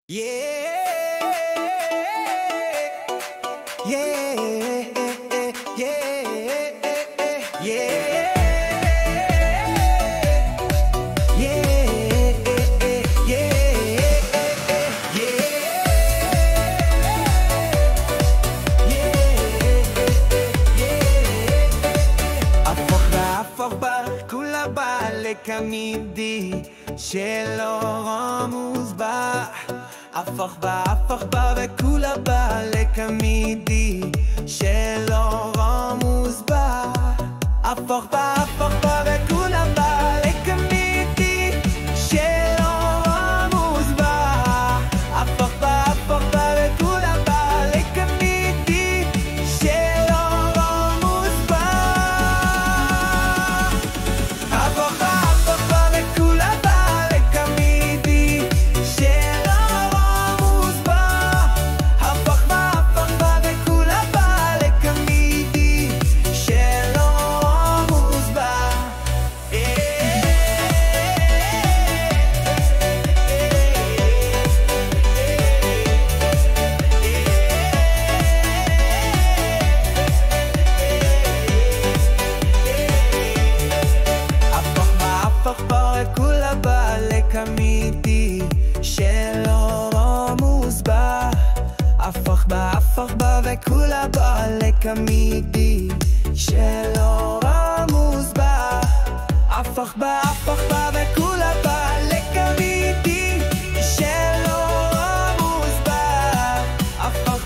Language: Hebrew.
Yeah, yeah, yeah, yeah, הפוך כולה בא לקמידי שלא רמוז בה הפוך בה וכולה בא לקמידי שלא רמוז בה הפוך בה וכולה בא לקמידי שלא רמוז בה הפוך בה וכולה בא לקמידי שלא רמוז בה הפוך בה וכולה בא לקמידי שלא רמוז בה הפוך בה וכולה בא לקמידי שלא רמוז בה הפוך בה וכולה בא לקמידי שלא רמוז בה הפוך בה וכולה בא לקמידי